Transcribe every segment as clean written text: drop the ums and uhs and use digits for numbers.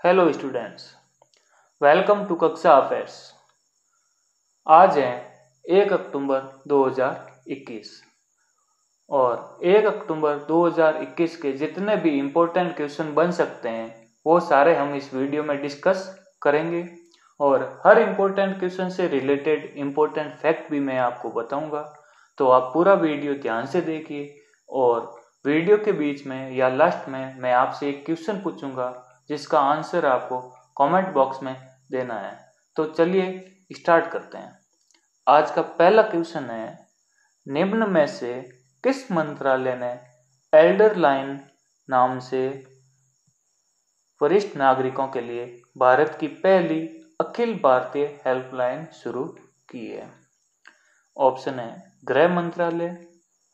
Hello students, welcome to कक्षा affairs. आज है 1 अक्टूबर 2021 और 1 अक्टूबर 2021 के जितने भी इम्पोर्टेंट क्वेश्चन बन सकते हैं वो सारे हम इस वीडियो में डिस्कस करेंगे और हर इम्पोर्टेंट क्वेश्चन से रिलेटेड इम्पोर्टेंट फैक्ट भी मैं आपको बताऊंगा। तो आप पूरा वीडियो ध्यान से देखिए और वीडियो के बीच में या लास्ट में मैं आपसे एक क्वेश्चन पूछूंगा जिसका आंसर आपको कमेंट बॉक्स में देना है। तो चलिए स्टार्ट करते हैं। आज का पहला क्वेश्चन है, निम्न में से किस मंत्रालय ने एल्डर लाइन नाम से वरिष्ठ नागरिकों के लिए भारत की पहली अखिल भारतीय हेल्पलाइन शुरू की है? ऑप्शन है गृह मंत्रालय,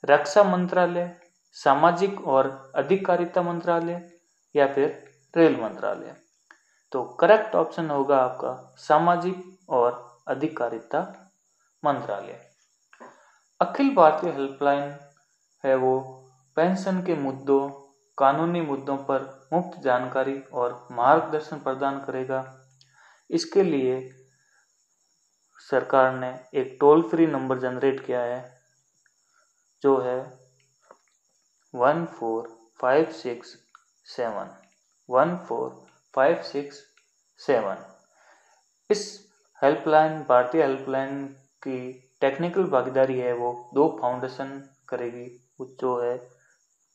रक्षा मंत्रालय, सामाजिक और अधिकारिता मंत्रालय या फिर रेल मंत्रालय। तो करेक्ट ऑप्शन होगा आपका सामाजिक और अधिकारिता मंत्रालय। अखिल भारतीय हेल्पलाइन है वो पेंशन के मुद्दों, कानूनी मुद्दों पर मुफ्त जानकारी और मार्गदर्शन प्रदान करेगा। इसके लिए सरकार ने एक टोल फ्री नंबर जनरेट किया है जो है 14567 14567। इस हेल्पलाइन, भारतीय हेल्पलाइन की टेक्निकल भागीदारी है वो दो फाउंडेशन करेगी, जो है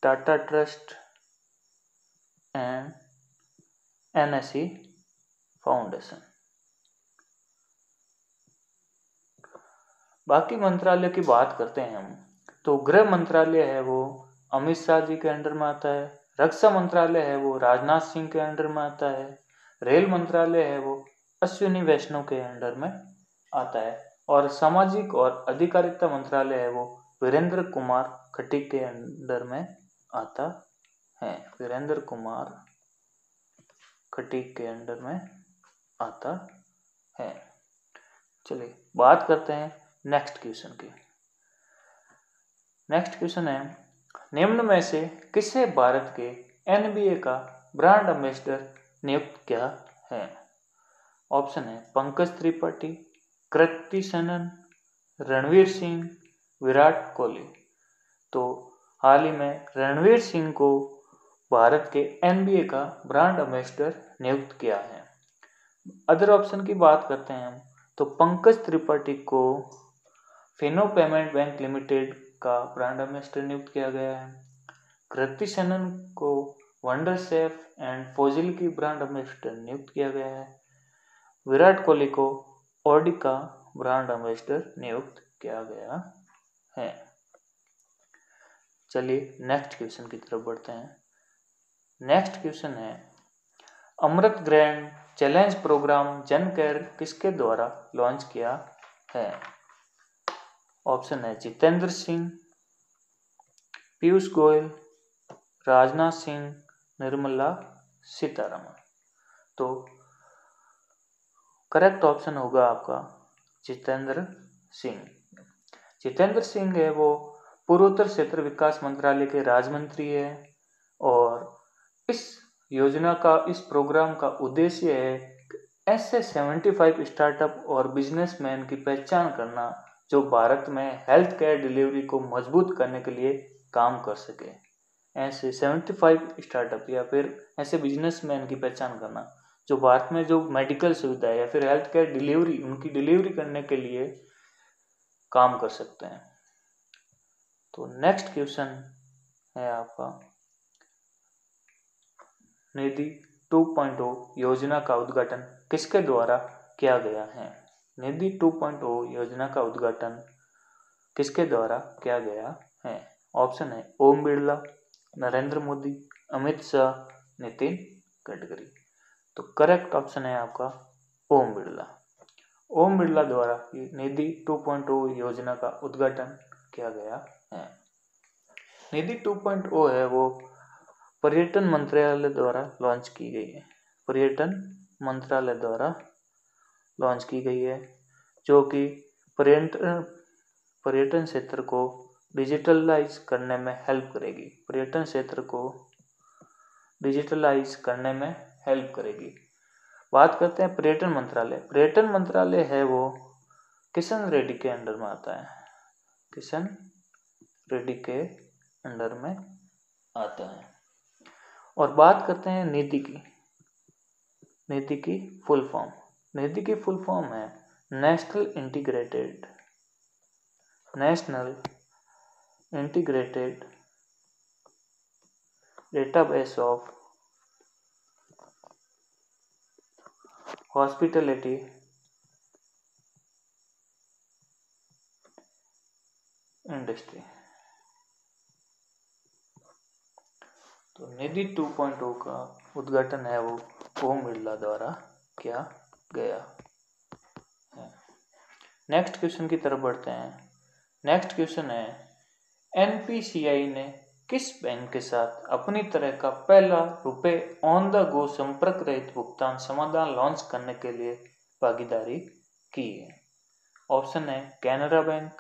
Tata trust and NSE foundation. बाकी मंत्रालय की बात करते हैं हम, तो गृह मंत्रालय है वो अमित शाह जी के अंडर में आता है, रक्षा मंत्रालय है वो राजनाथ सिंह के अंडर में आता है, रेल मंत्रालय है वो अश्विनी वैष्णव के अंडर में आता है और सामाजिक और अधिकारिता मंत्रालय है वो वीरेंद्र कुमार खटीक के अंडर में आता है। वीरेंद्र कुमार खटीक के अंडर में आता है। चलिए बात करते हैं नेक्स्ट क्वेश्चन की। नेक्स्ट क्वेश्चन है, निम्न में से किसे भारत के NBA का ब्रांड एम्बेसडर नियुक्त किया है? ऑप्शन है पंकज त्रिपाठी, कृति सेनन, रणवीर सिंह, विराट कोहली। तो हाल ही में रणवीर सिंह को भारत के NBA का ब्रांड एम्बेसडर नियुक्त किया है। अदर ऑप्शन की बात करते हैं हम, तो पंकज त्रिपाठी को फिनो पेमेंट बैंक लिमिटेड का ब्रांड एम्बेसडर नियुक्त किया गया है। कृति सेनन को वंडर सेफ एंड फोजिल की ब्रांड एम्बेसडर नियुक्त किया गया है। विराट कोहली को ऑडी का ब्रांड एम्बेसडर नियुक्त किया गया है। चलिए नेक्स्ट क्वेश्चन की तरफ बढ़ते हैं। नेक्स्ट क्वेश्चन है, अमृत ग्रैंड चैलेंज प्रोग्राम जन केयर किसके द्वारा लॉन्च किया है? ऑप्शन है जितेंद्र सिंह, पीयूष गोयल, राजनाथ सिंह, निर्मला सीतारमण। तो करेक्ट ऑप्शन होगा आपका जितेंद्र सिंह। जितेंद्र सिंह है वो पूर्वोत्तर क्षेत्र विकास मंत्रालय के राज्य मंत्री है और इस योजना का, इस प्रोग्राम का उद्देश्य है ऐसे 75 स्टार्टअप और बिजनेसमैन की पहचान करना जो भारत में हेल्थ केयर डिलीवरी को मजबूत करने के लिए काम कर सके। ऐसे 75 स्टार्टअप या फिर ऐसे बिजनेसमैन की पहचान करना जो भारत में जो मेडिकल सुविधा या फिर हेल्थ केयर डिलीवरी, उनकी डिलीवरी करने के लिए काम कर सकते हैं। तो नेक्स्ट क्वेश्चन है आपका, निधि 2.0 योजना का उद्घाटन किसके द्वारा किया गया है? निधि 2.0 योजना का उद्घाटन किसके द्वारा किया गया है? ऑप्शन है ओम बिरला, नरेंद्र मोदी, अमित शाह, नितिन गडकरी। तो करेक्ट ऑप्शन है आपका ओम बिरला। ओम बिरला द्वारा निधि 2.0 योजना का उद्घाटन किया गया है। निधि 2.0 है वो पर्यटन मंत्रालय द्वारा लॉन्च की गई है। पर्यटन मंत्रालय द्वारा लॉन्च की गई है जो कि पर्यटन क्षेत्र को डिजिटलाइज करने में हेल्प करेगी। पर्यटन क्षेत्र को डिजिटलाइज करने में हेल्प करेगी। बात करते हैं पर्यटन मंत्रालय। पर्यटन मंत्रालय है वो किशन रेड्डी के अंडर में आता है, किशन रेड्डी के अंडर में आता है। और बात करते हैं नीति की। नीति की फुल फॉर्म, नीति की फुल फॉर्म है national integrated database of hospitality industry. तो निधि 2.0 का उद्घाटन है वो ओम बिरला द्वारा किया गया है। नेक्स्ट क्वेश्चन की तरफ बढ़ते हैं। नेक्स्ट क्वेश्चन है एनपीसीआई ने किस बैंक के साथ अपनी तरह का पहला रुपए ऑन द गो संपर्क रहित भुगतान समाधान लॉन्च करने के लिए भागीदारी की है? ऑप्शन है Canara bank,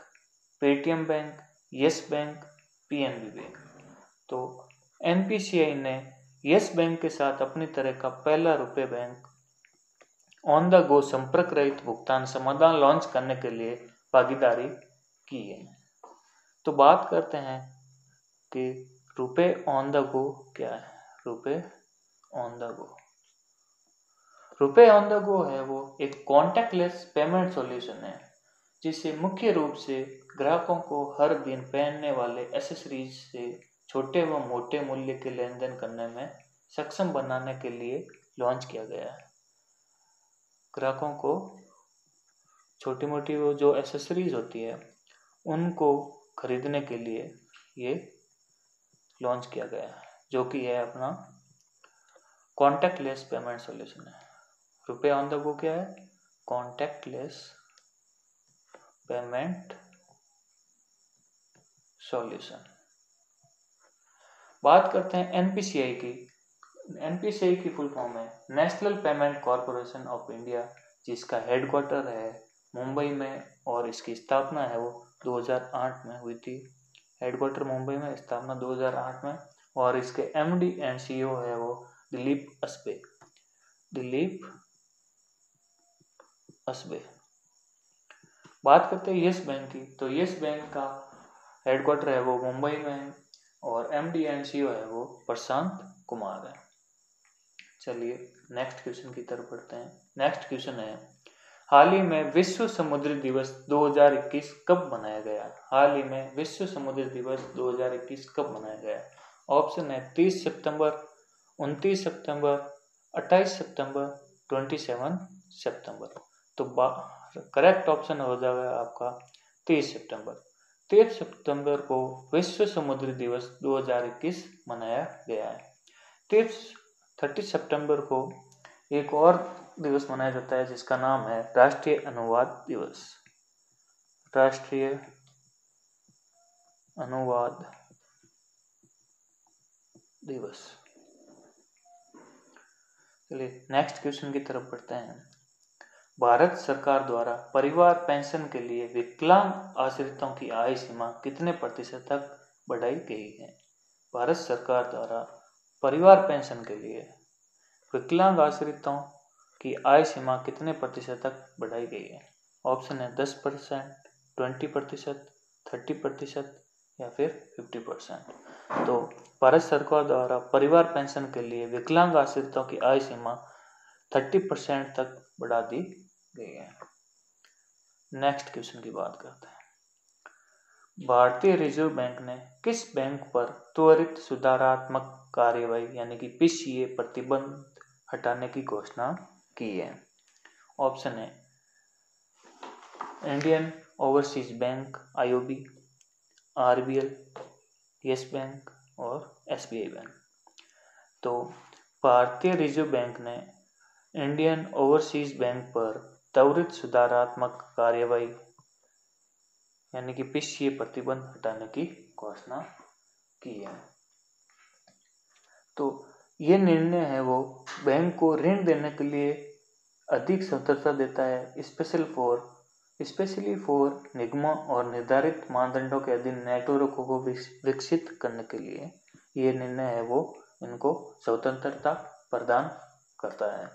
Paytm bank, yes bank, PNB bank. तो एनपीसीआई ने यस बैंक के साथ अपनी तरह का पहला रुपए बैंक ऑन द गो संपर्क रहित भुगतान समाधान लॉन्च करने के लिए भागीदारी की है। तो बात करते हैं कि रुपए ऑन द गो क्या है। रुपए ऑन द गो, रुपए ऑन द गो है वो एक कॉन्टैक्टलेस पेमेंट सॉल्यूशन है जिसे मुख्य रूप से ग्राहकों को हर दिन पहनने वाले एसेसरीज से छोटे व मोटे मूल्य के लेन देन करने में सक्षम बनाने के लिए लॉन्च किया गया है। ग्राहकों को छोटी मोटी वो जो एसेसरीज होती है उनको खरीदने के लिए ये लॉन्च किया गया है, जो कि है अपना कॉन्टैक्टलेस पेमेंट सॉल्यूशन है। रुपए ऑन द गो क्या है? Contactless payment solution. बात करते हैं एनपीसीआई की। एनपीसीआई की फुल फॉर्म है national payment corporation of India, जिसका हेडक्वार्टर है मुंबई में और इसकी स्थापना है वो 2008 में हुई थी। हेडक्वार्टर मुंबई में, स्थापना 2008 में। और इसके एमडी एंड सीईओ है वो दिलीप असबे। बात करते हैं यस बैंक की। तो यस बैंक का हेडक्वार्टर है वो मुंबई में और एमडी एंड सीईओ है वो प्रशांत कुमार है। चलिए नेक्स्ट क्वेश्चन की तरफ बढ़ते हैं। नेक्स्ट क्वेश्चन है हाल ही में विश्व समुद्री दिवस 2021 कब मनाया गया? हाल ही में विश्व समुद्री दिवस 2021 कब मनाया गया? ऑप्शन है 30 सितंबर, 29 सितंबर, 28 सितंबर, 27 सितंबर। तो करेक्ट ऑप्शन हो जाएगा आपका 30 सितंबर। 30 सितंबर को विश्व समुद्री दिवस 2021 मनाया गया है। 30 सितंबर को एक और दिवस मनाया जाता है जिसका नाम है राष्ट्रीय अनुवाद दिवस। राष्ट्रीय अनुवाद दिवस। चलिए नेक्स्ट क्वेश्चन की तरफ बढ़ते हैं। भारत सरकार द्वारा परिवार पेंशन के लिए विकलांग आश्रितों की आय सीमा कितने प्रतिशत तक बढ़ाई गई है? भारत सरकार द्वारा परिवार पेंशन के लिए विकलांग आश्रितों की आय सीमा कितने प्रतिशत तक बढ़ाई गई है? ऑप्शन है 10%, 20%, 30% या फिर 50%। तो भारत सरकार द्वारा परिवार पेंशन के लिए विकलांग आश्रितों की आय सीमा 30% तक बढ़ा दी गई है। नेक्स्ट क्वेश्चन की बात करते हैं। भारतीय रिजर्व बैंक ने किस बैंक पर त्वरित सुधारात्मक कार्यवाही यानी कि पीसीए प्रतिबंध हटाने की घोषणा की है? ऑप्शन है Indian overseas bank IOB, RBL, yes bank और एसबीआई बैंक। तो भारतीय रिजर्व बैंक ने इंडियन ओवरसीज बैंक पर त्वरित सुधारात्मक कार्यवाही यानी कि पीसीए प्रतिबंध हटाने की घोषणा की है। तो ये निर्णय है वो बैंक को ऋण देने के लिए अधिक स्वतंत्रता देता है, स्पेशली फॉर निगमों और निर्धारित मानदंडों के अधीन नेटवर्कों को विकसित करने के लिए ये निर्णय है वो इनको स्वतंत्रता प्रदान करता है।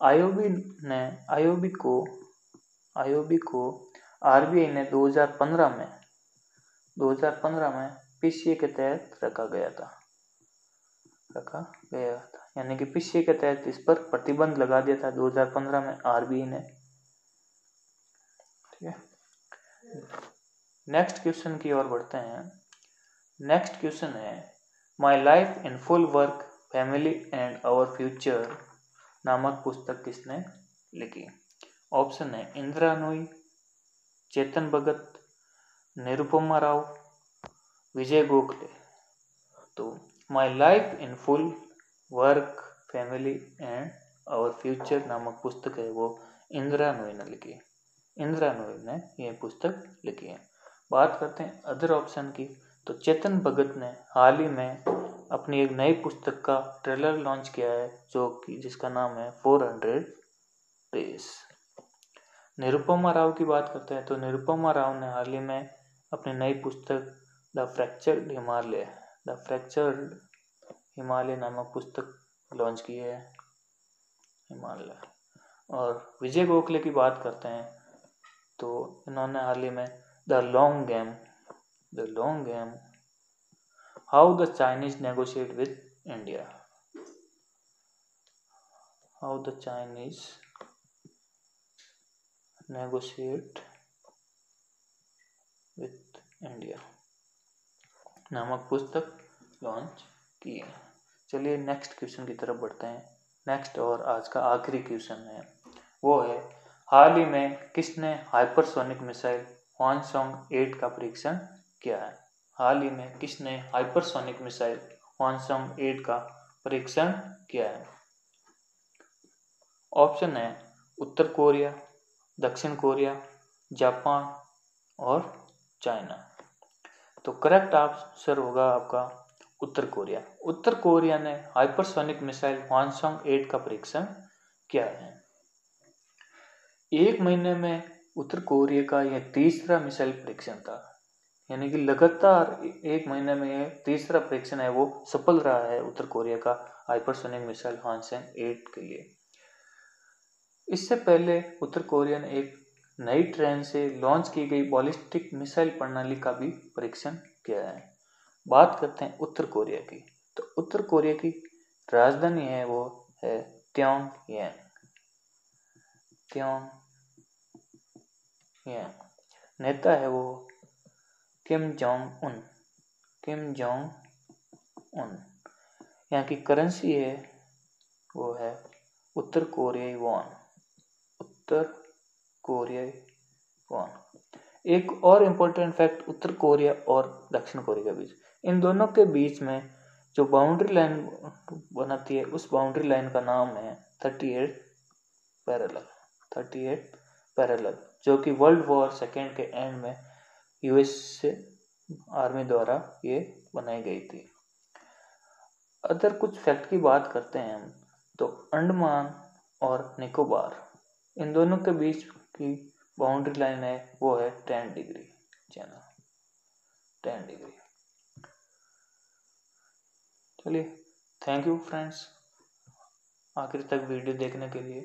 आईओबी को आरबीआई ने 2015 में पीसीए के तहत रखा गया था, यानी कि पीसीए के तहत इस पर प्रतिबंध लगा दिया था 2015 में आरबीआई ने। ठीक है, नेक्स्ट क्वेश्चन की ओर बढ़ते हैं। नेक्स्ट क्वेश्चन है, my life in full work family and our future नामक पुस्तक किसने लिखी? ऑप्शन है इंदिरा नूई, चेतन भगत, निरुपमा राव, विजय गोखले। तो my life in full work family and our future नामक पुस्तक है वो इंदिरा नूई ने लिखी। इंदिरा नूई ने यह पुस्तक लिखी है। बात करते हैं अदर ऑप्शन की, तो चेतन भगत ने हाल ही में अपनी एक नई पुस्तक का ट्रेलर लॉन्च किया है जिसका नाम है 400 डेज। निरुपमा राव की बात करते हैं तो निरुपमा राव ने हाल ही में अपनी नई पुस्तक द फ्रैक्चर्ड हिमालय नामक पुस्तक लॉन्च की है, हिमालय। और विजय गोखले की बात करते हैं तो इन्होंने हाल ही में the long game how the Chinese negotiate with India, how the Chinese negotiate with India नामक पुस्तक लॉन्च की है। चलिए नेक्स्ट क्वेश्चन की तरफ बढ़ते हैं। नेक्स्ट और आज का आखिरी क्वेश्चन है, वो है हाल ही में किसने हाइपरसोनिक मिसाइल ह्वानसोंग 8 का परीक्षण किया है? हाल ही में किसने हाइपरसोनिक मिसाइल ह्वानसोंग 8 का परीक्षण किया है? ऑप्शन है उत्तर कोरिया, दक्षिण कोरिया, जापान और चाइना। तो करेक्ट आंसर होगा आपका उत्तर कोरिया। उत्तर कोरिया ने हाइपरसोनिक मिसाइल ह्वानसोंग 8 का परीक्षण किया है। एक महीने में उत्तर कोरिया का यह तीसरा मिसाइल परीक्षण था, यानी कि लगातार एक महीने में यह तीसरा परीक्षण है वो सफल रहा है उत्तर कोरिया का हाइपरसोनिक मिसाइल ह्वानसोंग 8 के लिए। इससे पहले उत्तर कोरिया ने एक नई ट्रेन से लॉन्च की गई बैलिस्टिक मिसाइल प्रणाली का भी परीक्षण किया है। बात करते हैं उत्तर कोरिया की, तो उत्तर कोरिया की राजधानी है वो है प्योंगयांग। नेता है वो किम जोंग उन। यहाँ की करेंसी है वो है उत्तर कोरियाई वॉन। एक और इम्पोर्टेंट फैक्ट उत्तर कोरिया और दक्षिण कोरिया के बीच, इन दोनों के बीच में जो बाउंड्री लाइन बनाती है उस बाउंड्री लाइन का नाम है 38 पैरेलल, जो कि वर्ल्ड वॉर सेकेंड के एंड में यूएस आर्मी द्वारा ये बनाई गई थी। अदर कुछ फैक्ट की बात करते हैं हम, तो अंडमान और निकोबार इन दोनों के बीच की बाउंड्री लाइन है वो है 10 डिग्री। चलिए, थैंक यू फ्रेंड्स आखिर तक वीडियो देखने के लिए।